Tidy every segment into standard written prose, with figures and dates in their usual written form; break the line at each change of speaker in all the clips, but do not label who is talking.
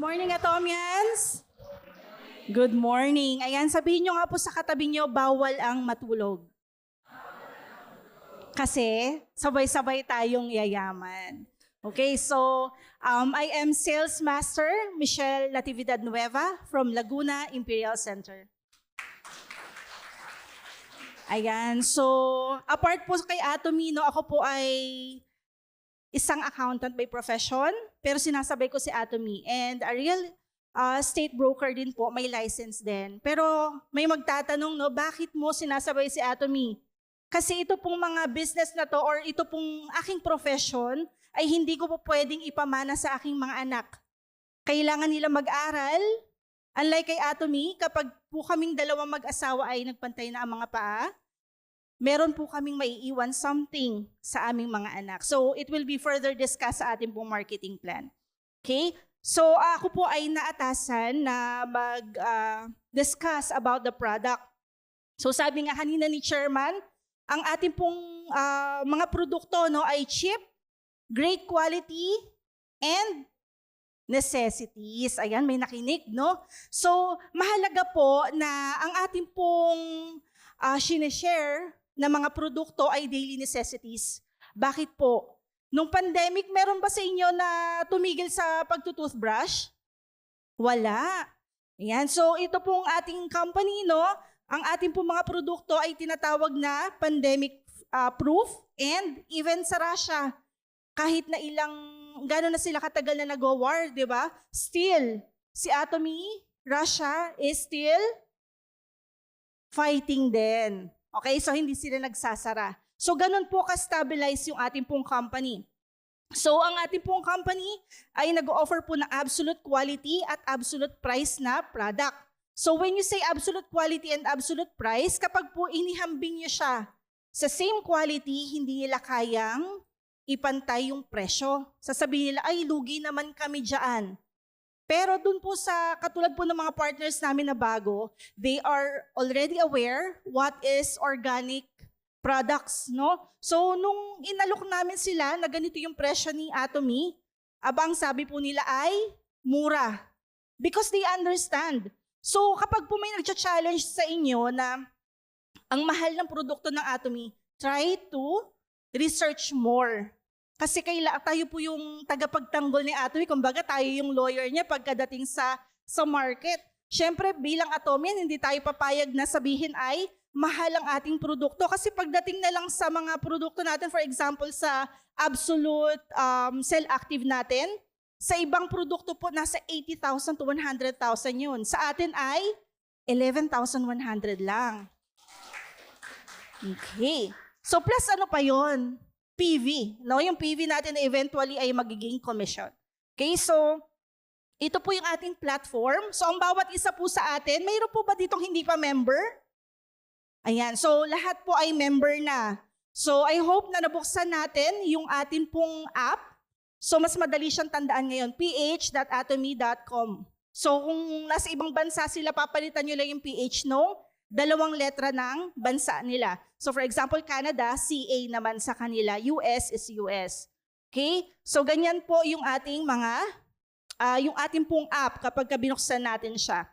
morning, Atomians! Good morning. Ayan, sabihin nyo nga po sa katabi nyo, bawal ang matulog. Kasi sabay-sabay tayong yayaman. Okay, so I am Sales Master Michelle Natividad Nueva from Laguna Imperial Center. Ayan, so apart po kay Atomy, no, ako po ay isang accountant by profession, pero sinasabay ko si Atomy. And a real estate broker din po, may license din. Pero may magtatanong, no, bakit mo sinasabay si Atomy? Kasi ito pong mga business na to or ito pong aking profession ay hindi ko po pwedeng ipamana sa aking mga anak. Kailangan nila mag-aral. Unlike kay Atomy, kapag po kaming dalawang mag-asawa ay nagpantay na ang mga paa, meron po kaming maiiwan something sa aming mga anak. So it will be further discussed sa ating pong marketing plan. Okay? So ako po ay naatasan na mag-discuss about the product. So sabi nga kanina ni Chairman, ang ating pong mga produkto, no, ay cheap, great quality, and necessities. Ayan, may nakinig, no? So mahalaga po na ang ating pong sinishare na mga produkto ay daily necessities. Bakit po? Nung pandemic, meron ba sa inyo na tumigil sa pagtutoothbrush? Wala. Ayan, so ito pong ating company, no? Ang ating pong mga produkto ay tinatawag na pandemic proof, and even sa Russia, kahit na gano'n na sila katagal na nag-war, di ba? Still, si Atomy, Russia is still fighting din. Okay, so hindi sila nagsasara. So ganun po ka-stabilize yung ating pong company. So ang ating pong company ay nag-offer po ng absolute quality at absolute price na product. So when you say absolute quality and absolute price, kapag po inihambing nyo siya sa same quality, hindi nila kayang ipantay yung presyo. Sasabihin nila, ay lugi naman kami dyan. Pero dun po sa katulad po ng mga partners namin na bago, they are already aware what is organic products, no? So nung inalok namin sila na ganito yung presyo ni Atomy, abang sabi po nila ay mura. Because they understand. So kapag po may nagcha-challenge sa inyo na ang mahal ng produkto ng Atomy, try to research more. Kasi tayo po yung tagapagtanggol ni Atomy, kumbaga tayo yung lawyer niya pagkadating sa market. Siyempre bilang Atomy, hindi tayo papayag na sabihin ay mahal ang ating produkto. Kasi pagdating na lang sa mga produkto natin, for example sa absolute cell active natin, sa ibang produkto po nasa 80,000 to 100,000 yun. Sa atin ay 11,100 lang. Okay. So plus ano pa yon? PV. No? Yung PV natin eventually ay magiging commission. Okay, so ito po yung ating platform. So ang bawat isa po sa atin, mayroon po ba ditong hindi pa member? Ayan, so lahat po ay member na. So I hope na nabuksan natin yung atin pong app. So mas madali siyang tandaan ngayon, ph.atomy.com. So kung nasa ibang bansa sila, papalitan nyo lang yung PH, no? 2 letra ng bansa nila. So for example, Canada, CA naman sa kanila, US is US. Okay? So ganyan po yung ating yung ating pong app kapag binuksan natin siya.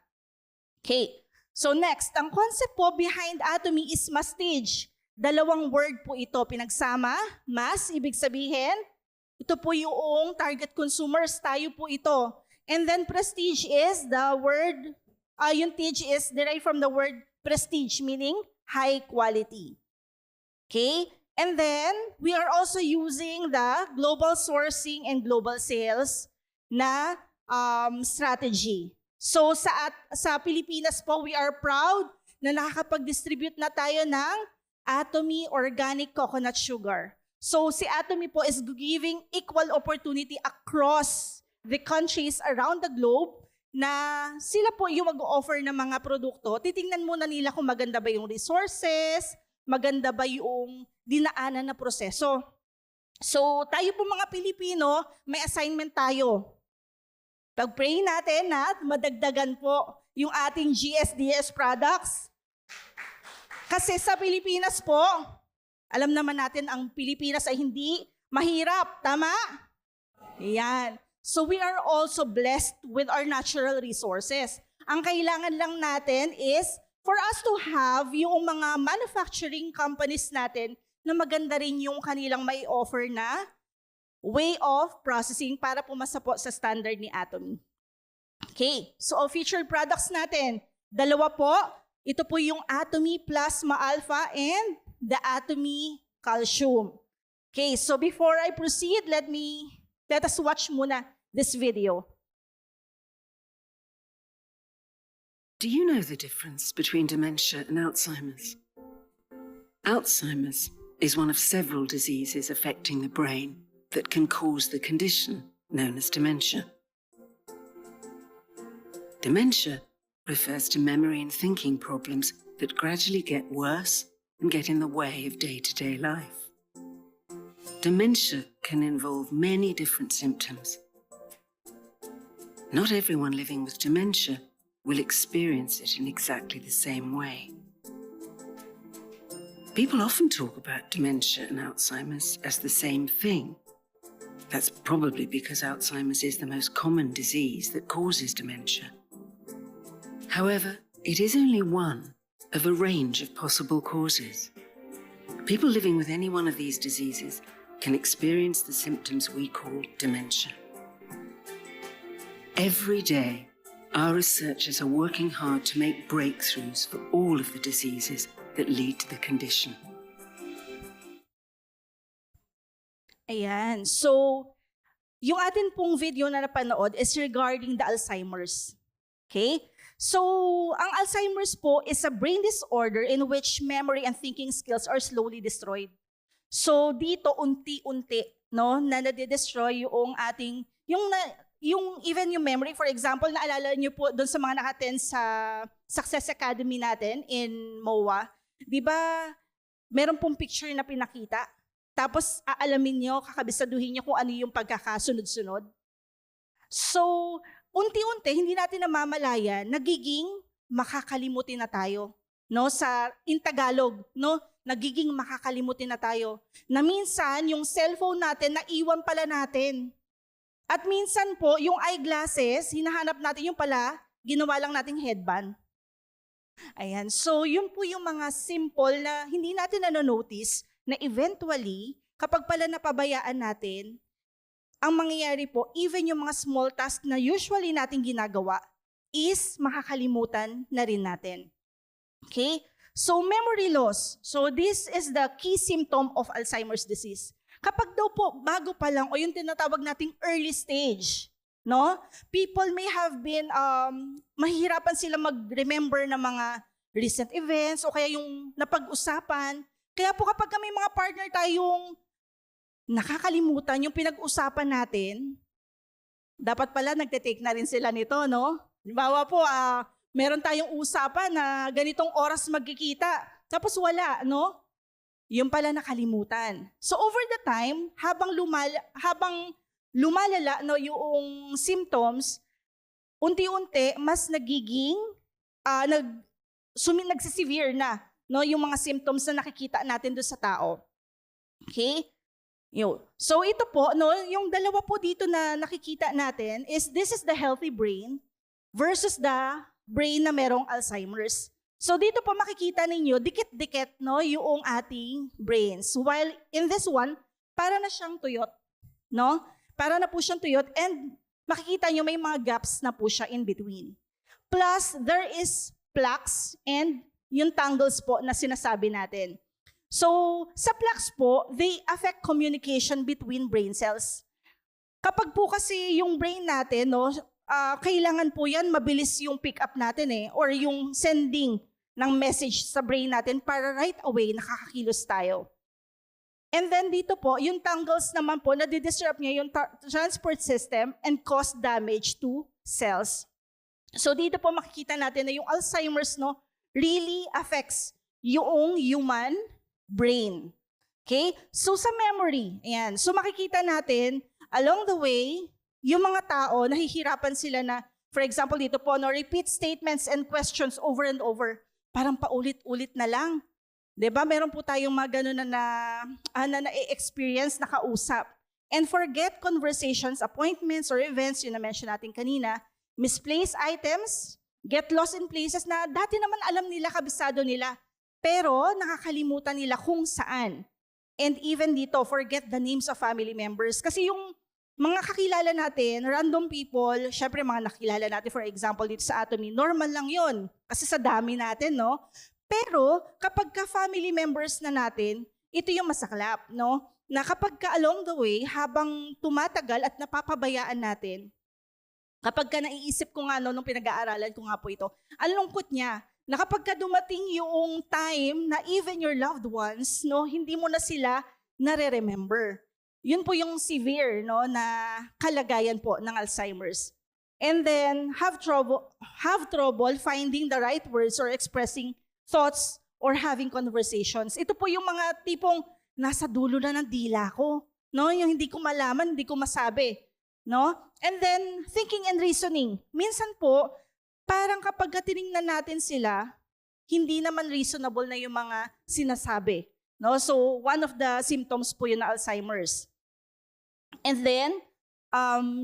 Okay. So next, ang concept po behind Atomy is mastige. 2 word po ito, pinagsama, mas, ibig sabihin, ito po yung target consumers, tayo po ito. And then prestige is the word, yung tige is derived from the word prestige, meaning high quality. Okay? And then, we are also using the global sourcing and global sales na strategy. So sa Pilipinas po, we are proud na nakakapag-distribute na tayo ng Atomy Organic Coconut Sugar. So si Atomy po is giving equal opportunity across the countries around the globe na sila po yung mag-offer ng mga produkto. Titingnan muna nila kung maganda ba yung resources, maganda ba yung dinaanan na proseso. So tayo po mga Pilipino, may assignment tayo. Pag-pray natin na madagdagan po yung ating GSDS products. Kasi sa Pilipinas po, alam naman natin ang Pilipinas ay hindi mahirap, tama? Yan. So we are also blessed with our natural resources. Ang kailangan lang natin is for us to have yung mga manufacturing companies natin na maganda rin yung kanilang may offer na way of processing para pumasa po sa standard ni Atomy. Okay, so featured products natin, dalawa po. Ito po yung Atomy Plasma Alpha and the Atomy Calcium. Okay, so before I proceed, let us watch muna this video.
Do you know the difference between dementia and Alzheimer's? Alzheimer's is one of several diseases affecting the brain that can cause the condition known as dementia. Dementia refers to memory and thinking problems that gradually get worse and get in the way of day-to-day life. Dementia can involve many different symptoms. Not everyone living with dementia will experience it in exactly the same way. People often talk about dementia and Alzheimer's as the same thing. That's probably because Alzheimer's is the most common disease that causes dementia. However, it is only one of a range of possible causes. People living with any one of these diseases can experience the symptoms we call dementia. Every day, our researchers are working hard to make breakthroughs for all of the diseases that lead to the condition.
Ayan. So, yung atin pong video na napanood is regarding the Alzheimer's. Okay? So, ang Alzheimer's po is a brain disorder in which memory and thinking skills are slowly destroyed. So, dito unti-unti, no, na nade-destroy yung ating, yung even yung memory. For example, naalala niyo po doon sa mga naka-attend sa Success Academy natin in MOA, di ba, meron pong picture na pinakita. Tapos, aalamin niyo, kakabisaduhin niyo kung ano yung pagkakasunod-sunod. So, unti-unti, hindi natin namamalayan, nagiging makakalimutin na tayo. No? In Tagalog, no? Nagiging makakalimutin na tayo. Na minsan, yung cellphone natin, naiwan pala natin. At minsan po, yung eyeglasses, hinahanap natin yung pala, ginawa lang nating headband. Ayan. So, yun po yung mga simple na hindi natin nanonotice na eventually, kapag pala napabayaan natin, ang mangyayari po, even yung mga small tasks na usually natin ginagawa is makakalimutan na rin natin. Okay? So, memory loss. So, this is the key symptom of Alzheimer's disease. Kapag daw po, bago pa lang, o yung tinatawag nating early stage, no? People may have been, mahihirapan sila mag-remember ng mga recent events o kaya yung napag-usapan. Kaya po kapag may mga partner tayong nakakalimutan yung pinag-usapan natin, dapat pala nagte-take na rin sila nito, no? Halimbawa po, meron tayong usapan na ganitong oras magkikita, tapos wala, no? Yung pala nakalimutan. So over the time, habang lumalala no, yung symptoms, unti-unti mas nagiging, nagsisevere na, no, yung mga symptoms na nakikita natin doon sa tao. Okay? So ito po, no, yung dalawa po dito na nakikita natin is this is the healthy brain versus the brain na merong Alzheimer's. So dito po makikita ninyo, dikit-dikit, no, yung ating brains. While in this one, para na siyang tuyot, no? Para na po siyang tuyot and makikita nyo may mga gaps na po siya in between. Plus, there is plaques and yung tangles po na sinasabi natin. So, sa plaques po, they affect communication between brain cells. Kapag po kasi yung brain natin, no, kailangan po yan, mabilis yung pick up natin or yung sending ng message sa brain natin para right away nakakakilos tayo. And then dito po, yung tangles naman po, nadidisrupt niya yung transport system and cause damage to cells. So dito po makikita natin na yung Alzheimer's, no, really affects yung human brain. Okay? So sa memory, ayan. So makikita natin, along the way, yung mga tao, nahihirapan sila na, for example dito po, no, repeat statements and questions over and over. Parang paulit-ulit na lang. Diba? Meron po tayong mga gano'n na na-experience, nakausap. and forget conversations, appointments, or events, yun na mention natin kanina, misplaced items, get lost in places na dati naman alam nila, kabisado nila, pero nakakalimutan nila kung saan. And even dito, forget the names of family members. Kasi yung mga kakilala natin, random people, syempre mga nakilala natin, for example, dito sa Atomy, normal lang yun. Kasi sa dami natin, no? Pero kapag ka-family members na natin, ito yung masaklap, no? Na kapag ka along the way, habang tumatagal at napapabayaan natin, kapag ka naiisip ko nga, no, nung pinag-aaralan ko nga po ito, ang lungkot niya, na kapag ka dumating yung time na even your loved ones, no, hindi mo na sila nare-remember. Yun po yung severe, no, na kalagayan po ng Alzheimer's. And then have trouble finding the right words or expressing thoughts or having conversations. Ito po yung mga tipong nasa dulo na ng dila ko, no? Yung hindi ko malaman, hindi ko masabi, no? And then thinking and reasoning. Minsan po, parang kapag tiningnan natin sila, hindi naman reasonable na yung mga sinasabi, no? So one of the symptoms po yun na Alzheimer's. And then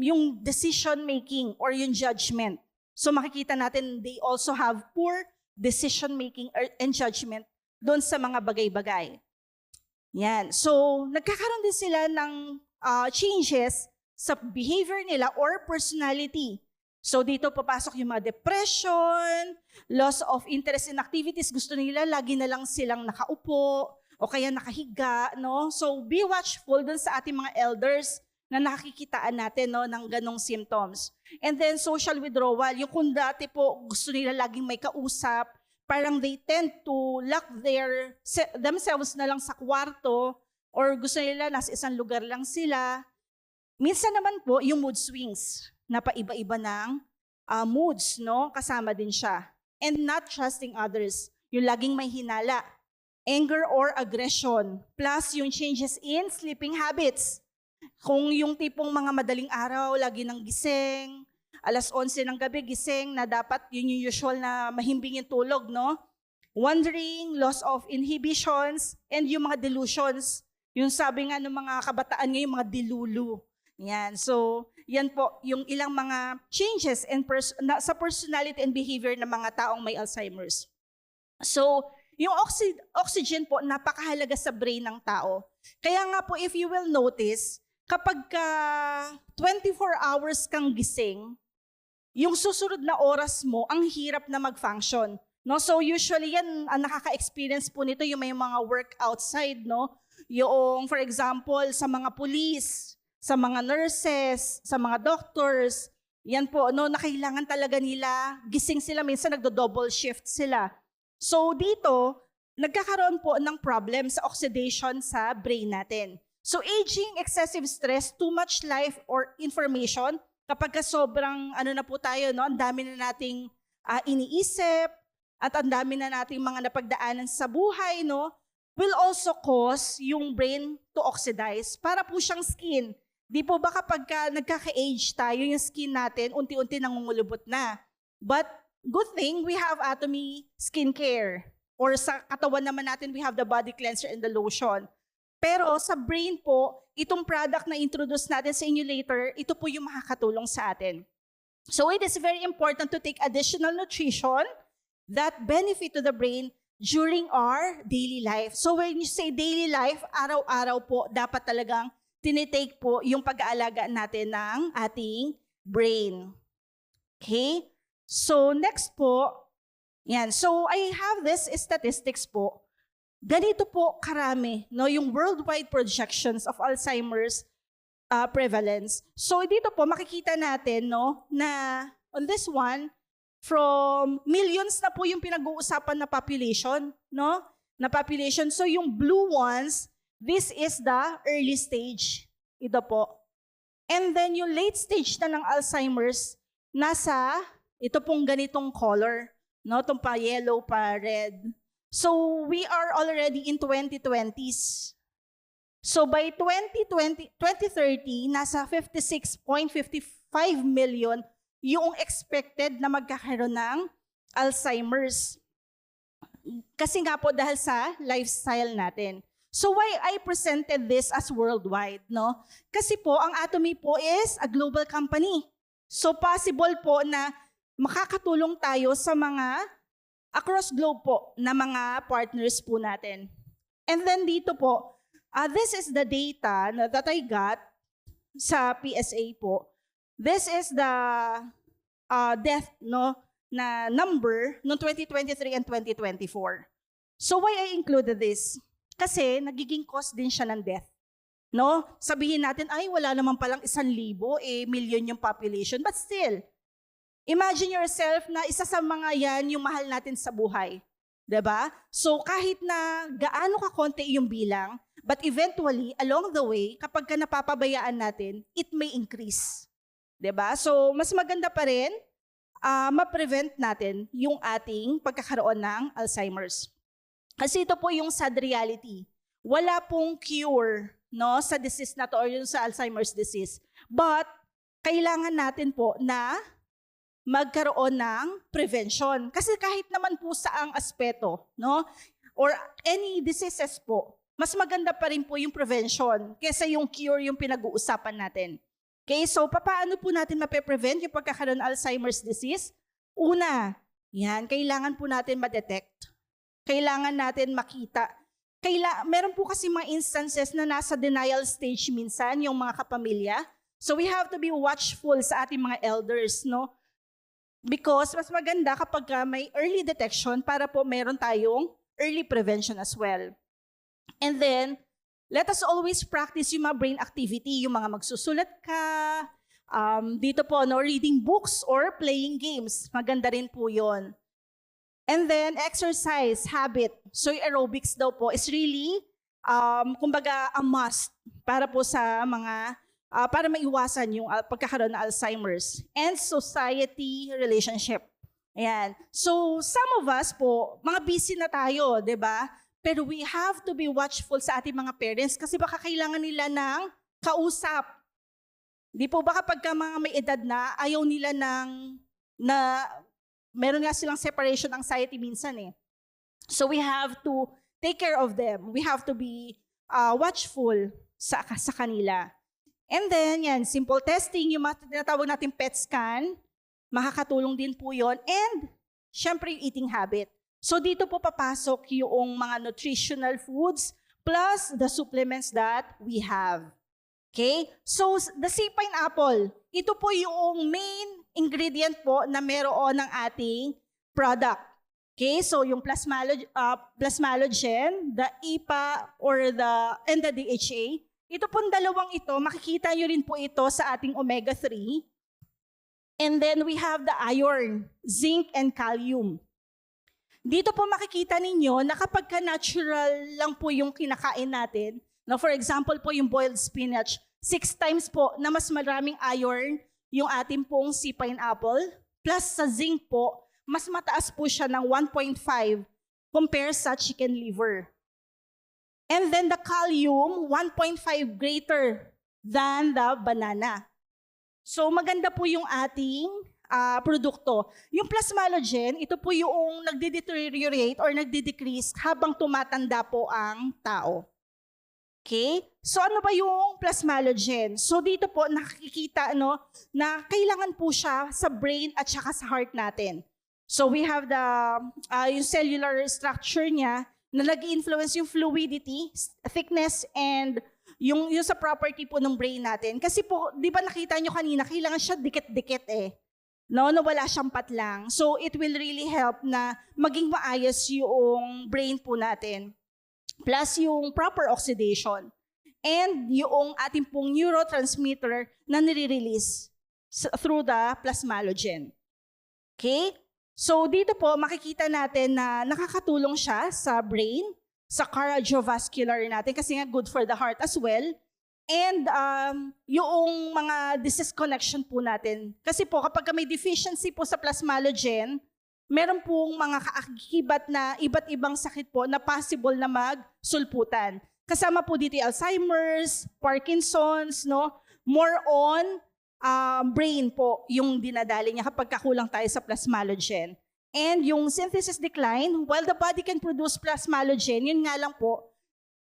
yung decision making or yung judgment. So makikita natin they also have poor decision making and judgment doon sa mga bagay-bagay. Yan. So, nagkakaroon din sila ng changes sa behavior nila or personality. So, dito papasok yung mga depression, loss of interest in activities. Gusto nila, lagi na lang silang nakaupo o kaya nakahiga, no? So, be watchful dun sa ating mga elders na nakikitaan natin, no, ng ganong symptoms. And then, social withdrawal. Yung kung dati po, gusto nila laging may kausap, parang they tend to lock themselves na lang sa kwarto or gusto nila nasa isang lugar lang sila. Minsan naman po, yung mood swings na paiba-iba ng moods, no? Kasama din siya. And not trusting others. Yung laging may hinala. Anger or aggression. Plus yung changes in sleeping habits. Kung yung tipong mga madaling araw, lagi nang gising, alas 11 ng gabi, gising na dapat yun yung usual na mahimbing yung tulog, no? Wandering, loss of inhibitions, and yung mga delusions. Yung sabi nga ng mga kabataan ngayon, mga dilulu. Yan. So, yan po, yung ilang mga changes sa personality and behavior ng mga taong may Alzheimer's. So, yung oxygen po, napakahalaga sa brain ng tao. Kaya nga po, if you will notice, kapag 24 hours kang gising, yung susunod na oras mo, ang hirap na mag-function. No? So usually yan, ang nakaka-experience po nito yung may mga work outside, no? Yung for example, sa mga police, sa mga nurses, sa mga doctors, yan po, no, na kailangan talaga nila, gising sila, minsan nagdo-double shift sila. So dito, nagkakaroon po ng problem sa oxidation sa brain natin. So aging, excessive stress, too much life or information, kapag sobrang na po tayo, no, ang dami na nating iniisip at ang dami na nating mga napagdaanan sa buhay, no, will also cause yung brain to oxidize. Para po siyang skin. Di po ba kapag nagkaka-age tayo, yung skin natin unti-unti nangungulubot na. But good thing, we have Atomy skincare. Or sa katawan naman natin, we have the body cleanser and the lotion. Pero sa brain po, itong product na introduce natin sa inyo later, ito po yung makakatulong sa atin. So it is very important to take additional nutrition that benefit to the brain during our daily life. So when you say daily life, araw-araw po, dapat talagang tinitake po yung pag-aalaga natin ng ating brain. Okay? So next po, yan. So I have this statistics po. Ganito po karami, no, yung worldwide projections of Alzheimer's prevalence. So dito po makikita natin, no, na on this one, from millions na po yung pinag-uusapan na population, no, na population. So yung blue ones, this is the early stage. Ito po. And then yung late stage na ng Alzheimer's, nasa ito pong ganitong color, no, itong pa yellow, pa red. So we are already in 2020s. So by 2030, nasa 56.55 million yung expected na magkakaroon ng Alzheimer's. Kasi nga po dahil sa lifestyle natin. So why I presented this as worldwide, no? Kasi po, ang Atomy po is a global company. So possible po na makakatulong tayo sa mga across globe po na mga partners po natin. And then dito po, this is the data that I got sa PSA po. This is the death na number no 2023 and 2024. So why I included this? Kasi nagiging cause din siya ng death. No? Sabihin natin, ay wala naman palang 1,000, million yung population. But still, imagine yourself na isa sa mga yan yung mahal natin sa buhay. 'Di ba? So kahit na gaano kakonti yung bilang, but eventually, along the way, kapag ka napapabayaan natin, it may increase. 'Di ba? So mas maganda pa rin, ma-prevent natin yung ating pagkakaroon ng Alzheimer's. Kasi ito po yung sad reality. Wala pong cure sa disease na to or yung sa Alzheimer's disease. But kailangan natin po na magkaroon ng prevention. Kasi kahit naman po sa ang aspeto, or any diseases po, mas maganda pa rin po yung prevention kaysa yung cure yung pinag-uusapan natin. Okay, so paano po natin mape-prevent yung pagkakaroon ng Alzheimer's disease? Una, kailangan po natin ma-detect. Kailangan natin makita. Meron po kasi mga instances na nasa denial stage minsan yung mga kapamilya. So we have to be watchful sa ating mga elders, Because mas maganda kapag may early detection para po meron tayong early prevention as well. And then, let us always practice yung mga brain activity, yung mga magsusulat ka, dito po, reading books or playing games. Maganda rin po yun. And then, exercise habit. So, yung aerobics daw po is really, kumbaga, a must para po sa mga, para maiwasan yung pagkakaroon ng Alzheimer's. And society relationship. Ayan. So, some of us po, mga busy na tayo, di ba? Pero we have to be watchful sa ating mga parents kasi baka kailangan nila ng kausap. Di po ba kapag mga may edad na, ayaw nila meron nga silang separation anxiety minsan eh. So we have to take care of them. We have to be watchful sa kanila. And then, simple testing, yung tinatawag natin PET scan, makakatulong din po yon. And, syempre, yung eating habit. So dito po papasok yung mga nutritional foods plus the supplements that we have. Okay? So, the sea pineapple, ito po yung main ingredient po na meron ng ating product. Okay? So, yung plasmalogen, the EPA, and the DHA, ito pong dalawang ito, makikita nyo rin po ito sa ating omega-3. And then, we have the iron, zinc, and kalium. Dito po makikita ninyo na kapag natural lang po yung kinakain natin, for example po yung boiled spinach, 6 times po na mas maraming iron yung ating pong sea pineapple, plus sa zinc po, mas mataas po siya ng 1.5 compare sa chicken liver. And then the kalium, 1.5 greater than the banana. So maganda po yung ating produkto. Yung plasmalogen, ito po yung nagde-deteriorate or nagde-decrease habang tumatanda po ang tao. Okay? So ano ba yung plasmalogen? So dito po nakikita na kailangan po siya sa brain at saka sa heart natin. So we have yung cellular structure niya na nag-influence yung fluidity, thickness, and yung sa property po ng brain natin. Kasi po, di ba nakita nyo kanina, kailangan siya dikit-dikit na wala siyang patlang. So it will really help na maging maayos yung brain po natin. Plus yung proper oxidation. And yung ating pong neurotransmitter na nire-release through the plasmalogen. Okay? So dito po makikita natin na nakakatulong siya sa brain, sa cardiovascular natin kasi nga good for the heart as well. And yung mga disease connection po natin. Kasi po kapag may deficiency po sa plasmalogen, meron pong mga kaakibat na iba't ibang sakit po na possible na magsulputan. Kasama po dito Alzheimer's, Parkinson's, more on brain po yung dinadali niya kapag kakulang tayo sa plasmalogen. And yung synthesis decline, while the body can produce plasmalogen, yun nga lang po,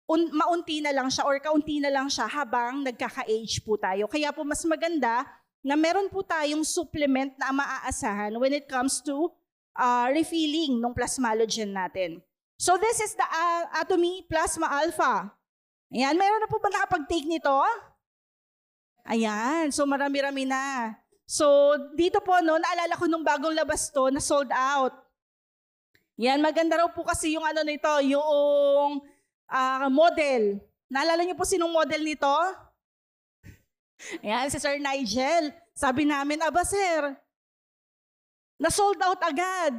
maunti na lang siya or kaunti na lang siya habang nagkaka-age po tayo. Kaya po mas maganda na meron po tayong supplement na maaasahan when it comes to refilling ng plasmalogen natin. So this is the Atomy Plasma Alpha. Ayan, meron na po ba nakapag-take nito? Ayan, so marami-rami na. So dito po, no, naalala ko nung bagong labas to na sold out. Yan, maganda raw po kasi yung ano nito, yung model. Naalala niyo po sinong model nito? Ayan, si Sir Nigel. Sabi namin, aba sir, na-sold out agad.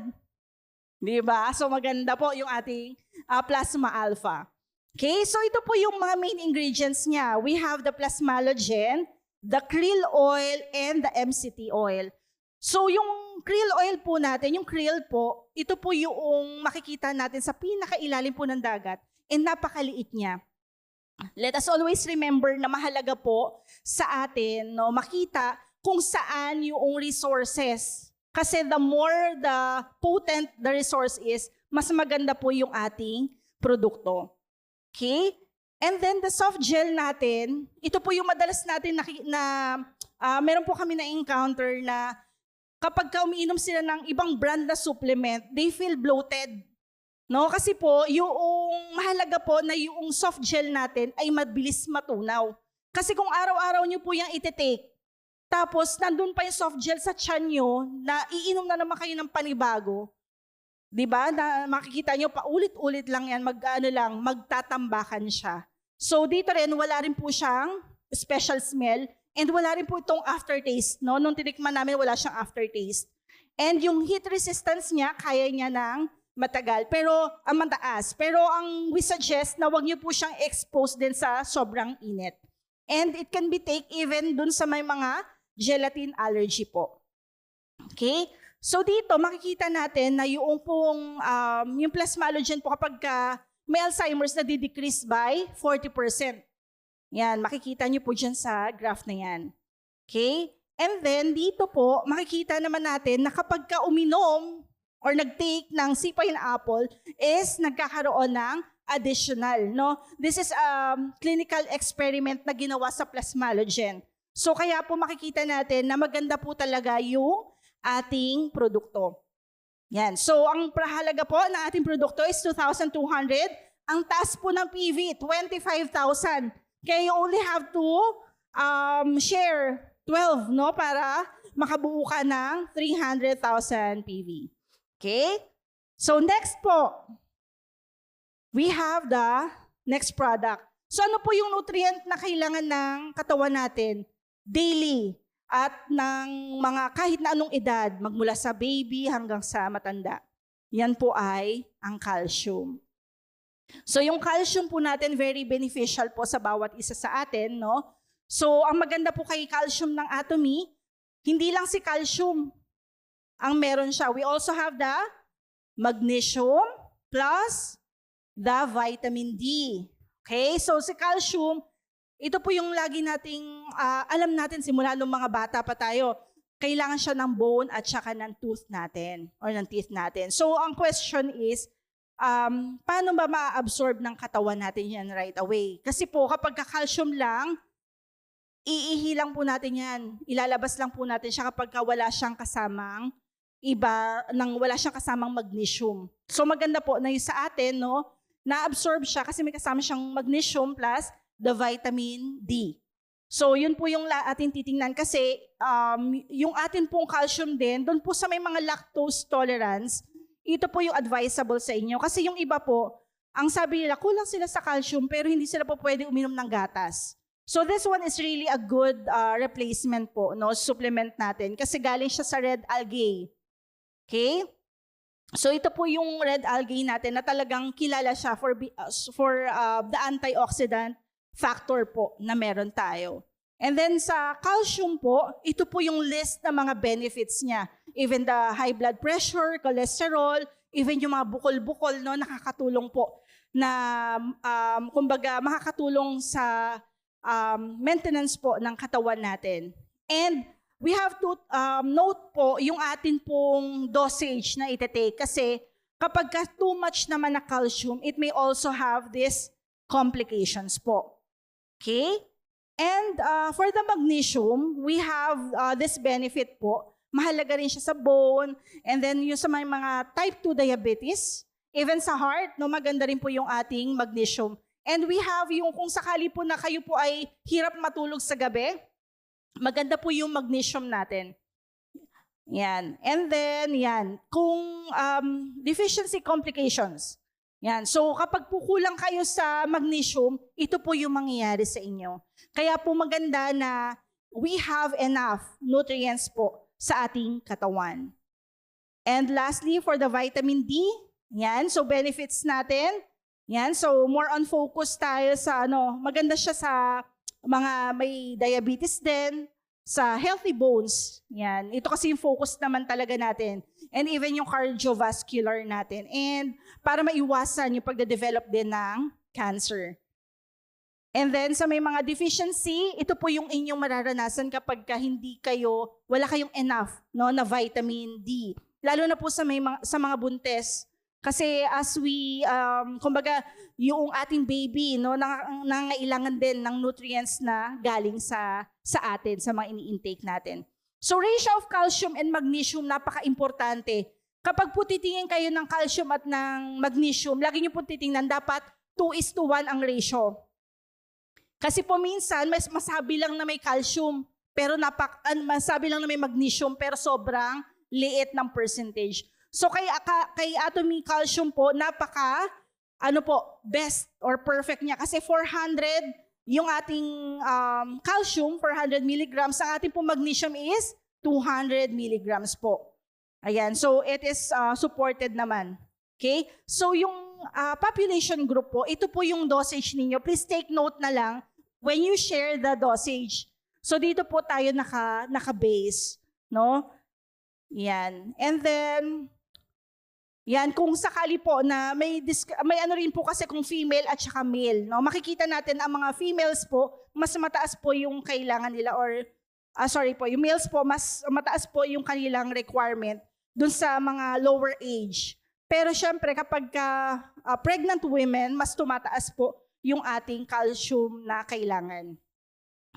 Di ba? So maganda po yung ating Plasma Alpha. Okay, so ito po yung mga main ingredients niya. We have the plasmalogen, the krill oil, and the MCT oil. So yung krill oil po natin, yung krill po, ito po yung makikita natin sa pinakailalim po ng dagat and napakaliit niya. Let us always remember na mahalaga po sa atin, no, makita kung saan yung resources. Kasi the more the potent the resource is, mas maganda po yung ating produkto. Okay? And then the soft gel natin, ito po yung madalas natin meron po kami na-encounter na kapag umiinom sila ng ibang brand na supplement, they feel bloated. No? Kasi po, yung mahalaga po na yung soft gel natin ay mabilis matunaw. Kasi kung araw-araw nyo po yung iti-take, tapos nandun pa yung soft gel sa tiyan nyo, na iinom na naman kayo ng panibago, di ba? Na makikita nyo, paulit-ulit lang yan, magtatambakan siya. So dito rin, wala rin po siyang special smell and wala rin po itong aftertaste. No? Nung tinikman namin, wala siyang aftertaste. And yung heat resistance niya, kaya niya ng matagal, pero mataas. Pero ang we suggest na wag niyo po siyang expose din sa sobrang init. And it can be take even dun sa may mga gelatin allergy po. Okay? So dito, makikita natin na yung plasmalogen po kapag may Alzheimer's na di-decrease by 40%. Yan, makikita nyo po dyan sa graph na yan. Okay? And then dito po, makikita naman natin na kapag uminom or nag-take ng sea pineapple is nagkakaroon ng additional. No? This is a clinical experiment na ginawa sa plasmalogen. So kaya po makikita natin na maganda po talaga yung ating produkto. Yan. So, ang halaga po ng ating produkto is 2,200. Ang taas po ng PV, 25,000. Kaya you only have to share 12, no? Para makabuo ka ng 300,000 PV. Okay? So, next po, we have the next product. So, ano po yung nutrient na kailangan ng katawan natin? Daily. At ng mga kahit na anong edad, magmula sa baby hanggang sa matanda. Yan po ay ang calcium. So yung calcium po natin, very beneficial po sa bawat isa sa atin, no? So ang maganda po kay calcium ng Atomy, hindi lang si calcium ang meron siya. We also have the magnesium plus the vitamin D. Okay? So si calcium, ito po yung lagi nating alam natin simula nung mga bata pa tayo. Kailangan siya ng bone at saka ng tooth natin or ng teeth natin. So ang question is, paano ba ma-absorb ng katawan natin yan right away? Kasi po kapag calcium lang, iihi lang po natin yan. Ilalabas lang po natin siya kapag wala siyang kasamang wala siyang kasamang magnesium. So maganda po na yung sa atin, no, na-absorb siya kasi may kasama siyang magnesium plus the vitamin D. So, yun po yung ating titingnan kasi yung atin pong calcium din, doon po sa may mga lactose tolerance, ito po yung advisable sa inyo. Kasi yung iba po, ang sabi nila, kulang sila sa calcium pero hindi sila po pwede uminom ng gatas. So, this one is really a good replacement po, no, supplement natin kasi galing siya sa red algae. Okay? So, ito po yung red algae natin na talagang kilala siya for the antioxidant factor po na meron tayo. And then sa calcium po, ito po yung list ng mga benefits niya. Even the high blood pressure, cholesterol, even yung mga bukol-bukol, no, nakakatulong po na kumbaga makakatulong sa maintenance po ng katawan natin. And we have to note po yung atin pong dosage na ite-take kasi kapag too much naman na calcium, it may also have this complications po. Okay? And for the magnesium, we have this benefit po. Mahalaga rin siya sa bone, and then yung sa may mga type 2 diabetes, even sa heart, no, maganda rin po yung ating magnesium. And we have yung kung sakali po na kayo po ay hirap matulog sa gabi, maganda po yung magnesium natin. Yan. And then, yan. Kung deficiency complications, yan. So, kapag po kulang kayo sa magnesium, ito po yung mangyayari sa inyo. Kaya po maganda na we have enough nutrients po sa ating katawan. And lastly, for the vitamin D, yan. So, benefits natin. Yan. So, more on focus tayo sa maganda siya sa mga may diabetes din, sa healthy bones. Yan. Ito kasi yung focus naman talaga natin. And even yung cardiovascular natin. And para maiwasan yung pagde-develop din ng cancer. And then sa may mga deficiency, ito po yung inyong mararanasan kapag wala kayong enough na vitamin D. Lalo na po sa mga buntes. Kasi as we, kumbaga, yung ating baby, nangailangan din ng nutrients na galing sa atin, sa mga ini-intake natin. So ratio of calcium and magnesium, napaka-importante. Kapag po titingin kayo ng calcium at ng magnesium, lagi nyo po titingnan, dapat 2:1 ang ratio. Kasi po minsan, masabi lang na may calcium, pero masabi lang na may magnesium, pero sobrang liit ng percentage. So kay Atomy Calcium po, best or perfect niya. Kasi 400, yung ating calcium, 400 milligrams, ang ating po magnesium is 200 milligrams po. Ayan, so it is supported naman. Okay? So yung population group po, ito po yung dosage ninyo. Please take note na lang when you share the dosage. So dito po tayo naka-base, no? Yan. And then, yan, kung sakali po na may ano rin po kasi kung female at saka male, no? Makikita natin ang mga females po, mas mataas po yung kailangan nila yung males po, mas mataas po yung kanilang requirement dun sa mga lower age. Pero syempre kapag pregnant women, mas tumataas po yung ating calcium na kailangan.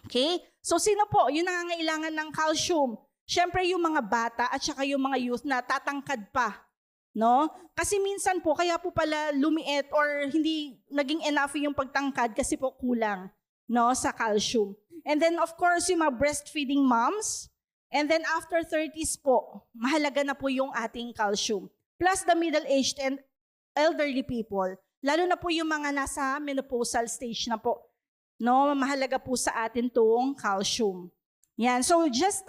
Okay? So sino po yung nangangailangan ng calcium? Syempre yung mga bata at saka yung mga youth na tatangkad pa. No? Kasi minsan po, kaya po pala lumiit or hindi naging enough yung pagtangkad kasi po kulang, no, sa calcium. And then of course, yung mga breastfeeding moms. And then after 30s po, mahalaga na po yung ating calcium. Plus the middle-aged and elderly people. Lalo na po yung mga nasa menopausal stage na po. No, mahalaga po sa atin tong calcium. Yan. So just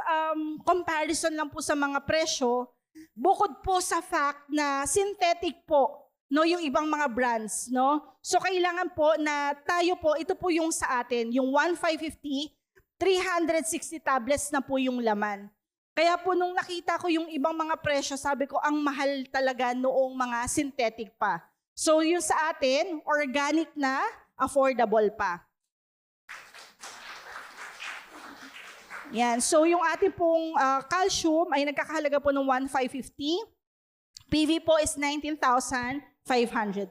comparison lang po sa mga presyo. Bukod po sa fact na synthetic po, no, yung ibang mga brands, no? So kailangan po na tayo po, ito po yung sa atin, yung 1,550, 360 tablets na po yung laman. Kaya po nung nakita ko yung ibang mga presyo, sabi ko ang mahal talaga noong mga synthetic pa. So yung sa atin, organic na, affordable pa. Yan. So yung ating pong calcium ay nagkakahalaga po ng 1,550. PV po is 19,500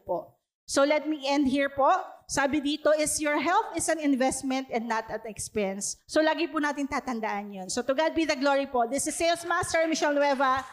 po. So let me end here po. Sabi dito is your health is an investment and not an expense. So lagi po natin tatandaan yun. So to God be the glory po. This is Sales Master Michelle Nueva.